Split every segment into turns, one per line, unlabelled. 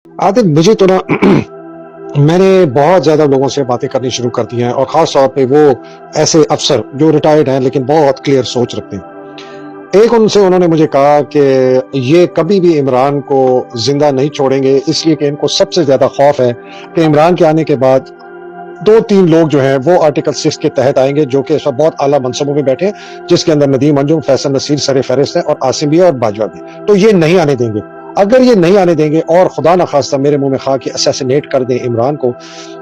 आदिल मुझे तो ना मैंने बहुत ज़्यादा लोगों से बातें करनी शुरू कर दी हैं और ख़ास तौर पे वो ऐसे अफ़सर जो रिटायर्ड हैं लेकिन बहुत क्लियर सोच रखते हैं। एक उनसे उन्होंने मुझे कहा कि ये कभी भी इमरान को ज़िंदा नहीं छोड़ेंगे, इसलिए कि इनको सबसे ज़्यादा खौफ है कि इमरान के आने के बाद 2-3 लोग जो हैं वो आर्टिकल 6 के तहत आएँगे, जो कि इस वक़्त बहुत आला मनसबों में बैठे हैं, जिसके अंदर नदीम अंजुम, फैसल नसीर सर-ए-फ़हरिस्त हैं और आसिम भी है और बाजवा भी। तो ये नहीं आने देंगे। अगर ये नहीं आने देंगे और खुदा न ख़ास्ता मेरे मुँह में खा के असैसिनेट कर दें इमरान को,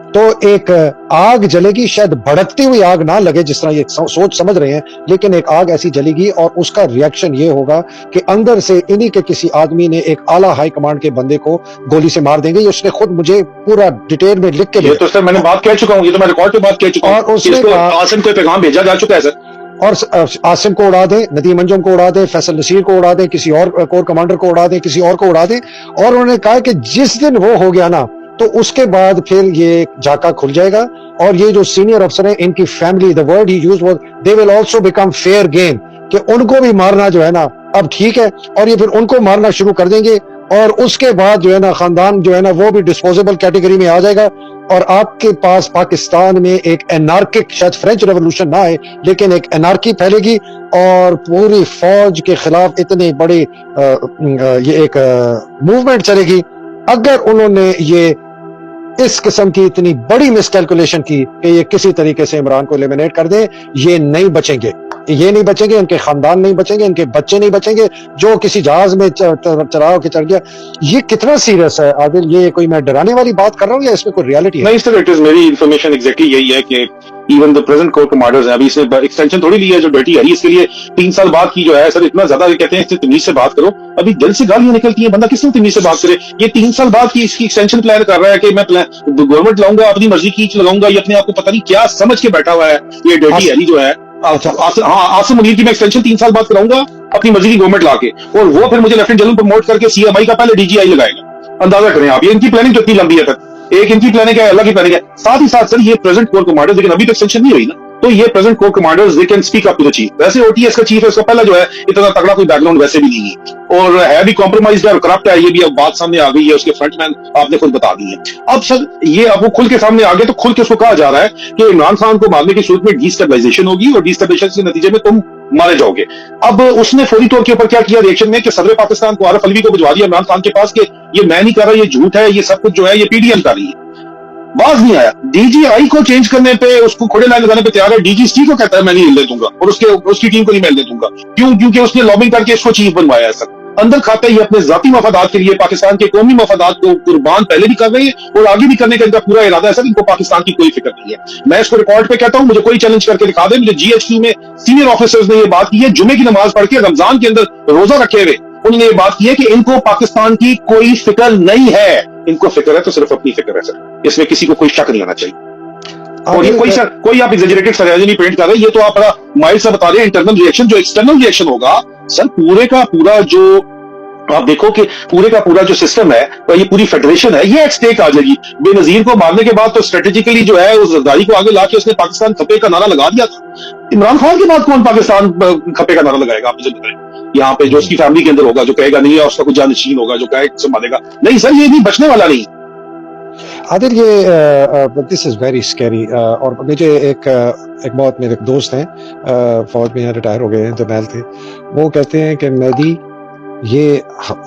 तो एक आग जलेगी, शायद भड़कती हुई आग ना लगे जिस तरह ये सोच समझ रहे हैं, लेकिन एक आग ऐसी जलेगी और उसका रिएक्शन ये होगा कि अंदर से इन्हीं के किसी आदमी ने एक आला हाई कमांड के बंदे को गोली से मार देंगे। ये उसने खुद मुझे पूरा डिटेल में लिख के
ये तो सर मैंने बात कह चुका हूँ, ये तो मैं रिकॉर्ड पे बात कह चुका हूँ।
और उसने
इसको आसिम को पैगाम भेजा जा चुका है सर।
और आसिम को उड़ा दें, नदीम अंजुम को उड़ा दें, फैसल नसीर को उड़ा दें, किसी और कोर कमांडर को उड़ा दें, किसी और को उड़ा दें। और उन्होंने कहा कि जिस दिन वो हो गया ना, तो उसके बाद फिर ये झाका खुल जाएगा और ये जो सीनियर अफसर हैं, इनकी family, the word he used was they will also become fair game, कि उनको भी मारना जो है ना अब ठीक है, और ये फिर उनको मारना शुरू कर देंगे और उसके बाद जो है ना खानदान जो है ना वो भी डिस्पोजेबल कैटेगरी में आ जाएगा और आपके पास पाकिस्तान में एक एनार्किक, शायद फ्रेंच रेवोल्यूशन ना आए लेकिन एक एनार्की फैलेगी और पूरी फौज के खिलाफ इतने बड़े ये एक मूवमेंट चलेगी। अगर उन्होंने ये इस किस्म की इतनी बड़ी मिसकैलकुलेशन की कि ये किसी तरीके से इमरान को एलिमिनेट कर दें, ये नहीं बचेंगे, ये नहीं बचेंगे, इनके खानदान नहीं बचेंगे, इनके बच्चे नहीं बचेंगे। जो किसी जहाज में चढ़ा के चढ़ गया, ये कितना सीरियस है आदिल? ये कोई मैं डराने वाली बात कर रहा हूँ या इसमें कोई रियलिटी है?
नहीं सर, इट इज मेरी इन्फॉर्मेशन एग्जैक्टली यही है कि even the present core commanders हैं, अभी इसने एक्सटेंशन थोड़ी ली है जो डर्टी है इसके लिए 3 साल बाद की जो है सर, इतना ज्यादा कहते हैं तमीज से बात करो। अभी दिल से गालियां निकलती हैं, बंदा किस तरह तमीज से बात करे? ये 3 साल बाद की इसकी एक्सटेंशन प्लान कर रहा है कि मैं गवर्नमेंट लाऊंगा, अपनी मर्जी की लगाऊंगा, ये अपने आप को पता नहीं क्या समझ के बैठा हुआ है। ये डर्टी है जो है आसिम मुनीर की मैं एक्सटेंशन 3 साल बाद कराऊंगा अपनी मर्जी की गवर्नमेंट लाके, और वो फिर मुझे लेफ्टिनेंट जनरल प्रमोट करके सीएमआई का पहले डीजीआई लगाएगा। अंदाजा करें आप, ये इनकी प्लानिंग कितनी लंबी है तक। एक इनकी प्लानिंग है, अल्लाह की प्लानिंग है। साथ ही साथ सर ये प्रेजेंट कोर कमांडर्स, लेकिन अभी तक एक्सटेंशन नहीं हुई ना, तो ये present core commanders they can speak up to the chief. वैसे ओटीएस का चीफ है, उसका पहला जो है इतना तगड़ा कोई बैकग्राउंड वैसे भी नहीं है और है भी कॉम्प्रोमाइज्ड और करप्ट है, ये भी अब बात सामने आ गई है, उसके फ्रंटमैन आपने खुद बता दी है। अब सर ये अब वो खुल के सामने आ गया, तो खुल के उसको कहा जा रहा है कि इमरान खान को मारने की सूरत में डिस्टेबलाइजेशन होगी और डिस्टेबलाइजेशन के नतीजे में तुम मारे जाओगे। अब उसने फौरी तौर के ऊपर क्या किया रिएक्शन में कि सदर पाकिस्तान को आरिफ अलवी को भिजवा दिया इमरान खान के पास कि ये मैं नहीं कर रहा, ये झूठ है, ये सब कुछ जो है ये पीडीएम कर रही है। बाज नहीं आया। डीजीआई को चेंज करने पे, उसको खोड़े लाइन लगाने पे तैयार है। डीजीसी को कहता है मैं नहीं हिलने दूंगा और उसकी टीम को नहीं मैं हिलने दूंगा। क्यों? क्योंकि उसने लॉबिंग करके इसको चीफ बनवाया है सर। अंदर खाता ही अपने जाती मफादात के लिए, पाकिस्तान के कौमी मफादात को कुर्बान पहले भी कर रही है और आगे भी करने का इनका पूरा इरादा है सर। इनको पाकिस्तान की कोई फिक्र नहीं है। मैं इसको रिकॉर्ड पे कहता हूं, मुझे कोई चैलेंज करके दिखा दे। मुझे जीएचक्यू में सीनियर ऑफिसर्स ने ये बात की है, जुमे की नमाज पढ़ के रमजान के अंदर रोजा रखे हुए उन्होंने ये बात की है कि इनको पाकिस्तान की कोई फिक्र नहीं है। इनको फिक्र है तो सिर्फ अपनी फिक्र है सर, इसमें किसी को कोई शक नहीं आना चाहिए। और ये कोई आप एग्जैजरेटेड सराहना नहीं पेंट कर रहे, ये तो आप बड़ा माइल्ड सा बता रहे हैं। इंटरनल रिएक्शन, जो एक्सटर्नल रिएक्शन होगा सर, पूरे का पूरा जो आप देखो कि पूरे का पूरा जो सिस्टम है, ये पूरी फेडरेशन है, ये एक स्टेक आ जाएगी। बेनजीर को मारने के बाद तो स्ट्रेटेजिकली जो है उस जरदारी को आगे लाके उसने पाकिस्तान खपे का नारा लगा दिया था। इमरान खान के बाद कौन पाकिस्तान खपे का नारा लगाएगा? आप मुझे बताएं। यहाँ पे जो उसकी फैमिली के अंदर होगा जो कहेगा नहीं है, उसका कुछ जानशीन होगा जो कहे संभालेगा नहीं सर, ये नहीं बचने वाला नहीं।
आदिल ये दिस इज वेरी स्कैरी। और मुझे एक बहुत मेरे दोस्त हैं फौज में रिटायर हो गए हैं, जर्नैल थे, वो कहते हैं कि मेहदी ये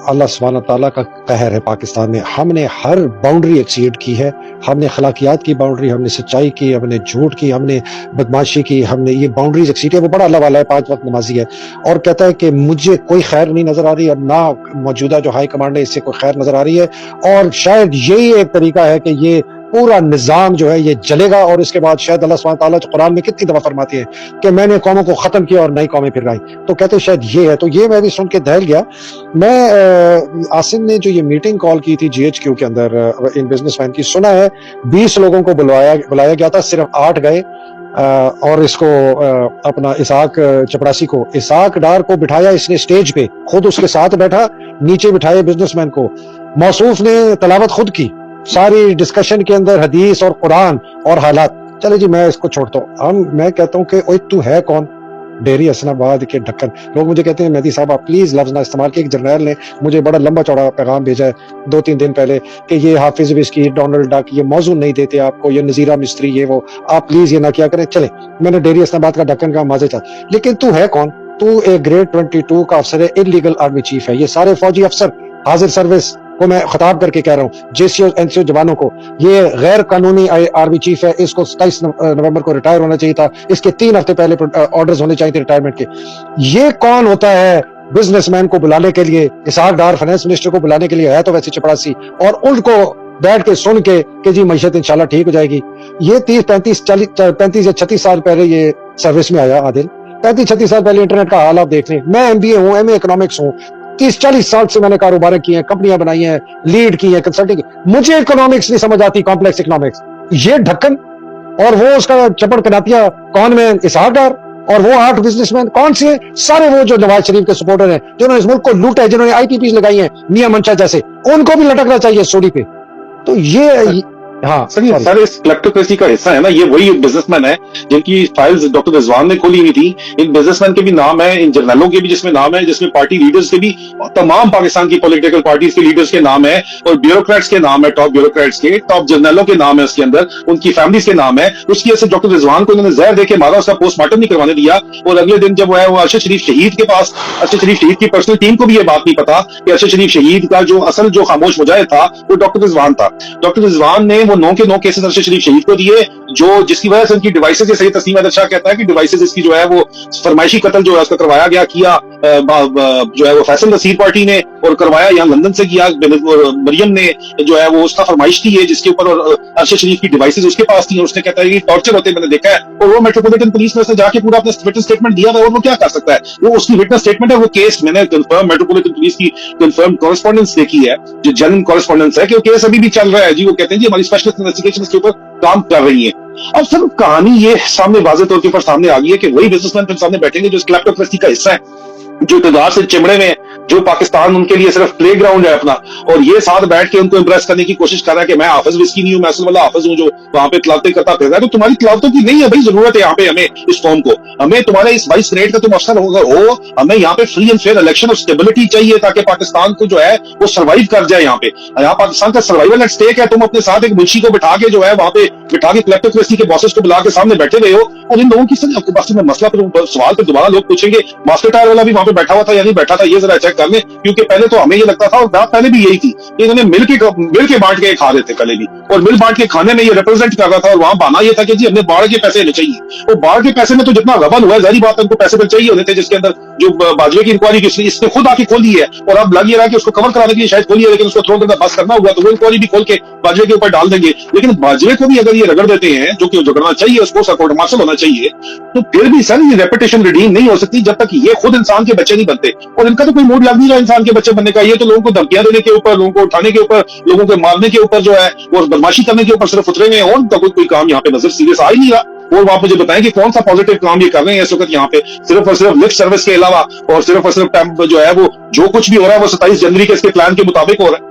अल्लाह सुब्हान ताला का कहर है पाकिस्तान में। हमने हर बाउंड्री एक्सीड की है, हमने खलाकियात की बाउंड्री, हमने सच्चाई की, हमने झूठ की, हमने बदमाशी की, हमने ये बाउंड्रीज एक्सीड है। वो बड़ा अल्लाह वाला है, 5 वक्त नमाजी है और कहता है कि मुझे कोई खैर नहीं नजर आ रही और ना मौजूदा जो हाई कमांड है इससे कोई खैर नजर आ रही है। और शायद यही एक तरीका है कि ये पूरा निजाम जो है ये जलेगा और इसके बाद शायद अल्लाह सुब्हान ताला कुरान में कितनी दफा फरमाती है कि मैंने कौमों को खत्म किया और नई कौमें फिर आई, तो कहते हैं शायद ये है। तो ये मैं भी सुन के दहल गया। मैं आसिम ने जो ये मीटिंग कॉल की थी जीएचक्यू के अंदर इन बिजनेसमैन की, सुना है 20 लोगों को बुलाया गया था, सिर्फ 8 गए और इसको अपना इसाक चपड़ासी को, इसाक डार को बिठाया इसने स्टेज पे, खुद उसके साथ बैठा, नीचे बिठाए बिजनेसमैन को। मौसूफ ने तलावत खुद की, सारी डिस्कशन के अंदर हदीस और कुरान और हालात। चले जी मैं इसको छोड़ता हूँ। मैं कहता हूँ कि ओए तू है कौन? डेयरी हसनाबाद के ढक्कन। लोग मुझे कहते हैं मेहदी साहब आप प्लीज लफ्ज ना इस्तेमाल किए। एक जर्नैल ने मुझे बड़ा लंबा चौड़ा पैगाम भेजा है 2-3 दिन पहले कि ये हाफिज बिस्की, डोनाल्ड डक ये मौजूद नहीं देते आपको, ये नजीरा मिस्त्री ये वो, आप प्लीज ये ना किया करें। चले, मैंने डेयरी हसनाबाद का ढक्कन का माजे था, लेकिन तू है कौन? तू एक ग्रेड 22 का अफसर है, इलीगल आर्मी चीफ है। ये सारे फौजी अफसर हाजिर सर्विस को मैं खिताब करके कह रहा हूँ, जेसीओ एनसीओ जवानों को, ये गैर कानूनी आर्मी चीफ है, इसको 27 नवंबर को रिटायर होना चाहिए था, इसके 3 हफ्ते पहले ऑर्डर्स होने चाहिए थे रिटायरमेंट के। ये कौन होता है बिजनेसमैन को बुलाने के लिए, इसहाक डार फाइनेंस मिनिस्टर को बुलाने के लिए? है तो वैसे चपरासी, और उनको बैठ के सुन के कि जी मैशत इंशाल्लाह ठीक हो जाएगी। ये 35 या 36 साल पहले ये सर्विस में आया आदिल, 35-36 साल पहले। इंटरनेट का हाल आप देख लें। मैं MBA हूँ, MA इकोनॉमिक्स हूँ, 30-40 साल से मैंने कारोबार किए हैं, कंपनियां बनाई हैं, लीड की हैं, कंसल्टिंग। मुझे इकोनॉमिक्स नहीं समझ आती, कॉम्प्लेक्स इकोनॉमिक्स। ये ढक्कन और वो उसका चपड़ कनातिया कौन में इसहाक डार, और वो 8 बिजनेसमैन कौन से? सारे वो जो नवाज शरीफ के सपोर्टर हैं, जिन्होंने इस मुल्क को लूटा है, जिन्होंने ITPs लगाई हैं मियां मंशा जैसे, उनको भी लटकना चाहिए सोडी पे। तो ये हाँ
सर इस क्लेप्टोक्रेसी का हिस्सा है ना, ये वही बिजनेसमैन है जिनकी फाइल्स डॉक्टर रिजवान ने खोली हुई थी। इन बिजनेसमैन के भी नाम है, इन जर्नलों के भी जिसमें नाम है, जिसमें पार्टी लीडर्स के भी, तमाम पाकिस्तान की पॉलिटिकल पार्टीज के लीडर्स के नाम है, और ब्यूरोक्रेट्स के नाम है, टॉप ब्यूरोक्रेट्स के, टॉप जर्नलों के नाम है उसके अंदर, उनकी फैमिलीज के नाम है। उसकी वजह से डॉक्टर रिजवान को इन्होंने जहर देके मारा, उसका पोस्टमार्टम नहीं करवाने दिया, और अगले दिन जब वो है वो अरशद शरीफ शहीद के पास, अरशद शरीफ शहीद की पर्सनल टीम को भी ये बात नहीं पता कि अरशद शरीफ शहीद का जो असल जो खामोश मुजाहिद था वो डॉक्टर रिजवान था। डॉक्टर रिजवान ने वो 9 के 9 केसेस अरशद शरीफ शहीद को दिए, जो जिसकी वजह से उनकी डिवाइसेस, जैसे तस्लीम अहमद शाह कहता है कि डिवाइसेस इसकी जो है वो फरमाइशी कत्ल जो है उसका करवाया गया, किया जो है वो फैसल नसीर पार्टी ने, और करवाया यहाँ लंदन से किया, मरियम ने जो है वो उसका फरमाइश की है जिसके ऊपर, और अरशद शरीफ की डिवाइसेस उसके पास थी, और उसने कहता है कि टॉर्चर होते मैंने देखा है, और वो मेट्रोपॉलिटन पुलिस में उसने जाके पूरा अपना विटनेस स्टेटमेंट दिया था, और वो क्या कर सकता है, वो उसकी विटनेस स्टेटमेंट है, वो केस मैंने कंफर्म मेट्रोपॉलिटन पुलिस की कंफर्म कॉरेस्पॉन्डेंस देखी है, जो जनरल कॉरेस्पॉन्डेंस है कि वो केस अभी भी चल रहा है जी। वो कहते हैं जी हमारी स्पेशलिस्ट इन्वेस्टिगेशन इसके ऊपर काम कर रही है। अब सर कहानी ये सामने वाज़ेह तौर के ऊपर सामने आ गई है कि वही बिजनेसमैन फिर सामने बैठेंगे जो क्लेप्टोक्रेसी का हिस्सा है, जो इक़्तिदार से चिमड़े में, जो पाकिस्तान उनके लिए सिर्फ प्ले ग्राउंड है अपना, और ये साथ बैठ के उनको इम्प्रेस करने की कोशिश कर रहा है कि मैं हाफिज विस्की नहीं हूं, मैं असल वाला हाफिज हूं जो वहां पे तलावतें करता फिर रहा है। तो तुम्हारी तलावतों की नहीं है भाई जरूरत है यहाँ पे हमें, इस कौम को, हमें तुम्हारे इस 22 ग्रेड का तुम अफसर हो, हमें यहाँ पे फ्री एंड फेयर इलेक्शन और स्टेबिलिटी चाहिए ताकि पाकिस्तान को जो है वो सर्वाइव कर जाए। यहाँ पे यहाँ पाकिस्तान का सर्वाइवल एट स्टेक है। तुम अपने साथ एक मुंशी को बिठा के जो है वहां पे बिठा के क्लेप्टोक्रेसी के बॉसेस को बुला के सामने बैठे हुए हो, और इन लोगों की सर आपके पास में मसला पर सवाल पे दोबारा लोग पूछेंगे मास्टर टायर वाला भी वहां पे बैठा हुआ था या नहीं बैठा था, ये जरा चेक कर ले, क्योंकि पहले तो हमें ये लगता था, और बात पहले भी यही थी कि इन्होंने मिल के बांट के खा रहे थे पहले भी, और मिल बांट के खाने में ये रिप्रेजेंट कर रहा था, और वहां बहाना ये था कि जी हमने बाढ़ के पैसे लेने चाहिए। और बाढ़ के पैसे में तो जितना गबन हुआ है जारी बात है उनको पैसे चाहिए होते थे, जिसके अंदर जो बाजवे की इंक्वायरी इसने खुद आके खोल दी है, और अब लग ये रहा है कि उसको कवर कराने के लिए शायद खोली है, लेकिन उसको थोड़ा बस करना होगा तो वो इंक्वायरी भी खोल के बाजवे के ऊपर डाल देंगे। लेकिन बाजवे को भी अगर ये रगड़ देते हैं, जो कि रगड़ना चाहिए, उसको सपोर्ट मार्शल होना चाहिए, तो फिर भी सर ये रेपुटेशन रिडीम नहीं हो सकती जब तक ये खुद इंसान के बच्चे नहीं बनते। और इनका तो कोई मूड लग नहीं रहा इंसान के बच्चे बनने का, ये तो लोगों को धमकियां देने के ऊपर, लोगों को उठाने के ऊपर, लोगों को मारने के ऊपर जो है वो बदमाशी करने के ऊपर सिर्फ उतरे हुए हैं, और उनका कोई काम यहाँ पे नजर सीरियस आ ही नहीं रहा। और आप मुझे बताएं कि कौन सा पॉजिटिव काम ये कर रहे हैं इस वक्त यहाँ पे, सिर्फ और सिर्फ लिफ्ट सर्विस के अलावा, और सिर्फ जो है वो जो कुछ भी हो रहा है वो 27 जनवरी के इसके प्लान के मुताबिक हो रहा है।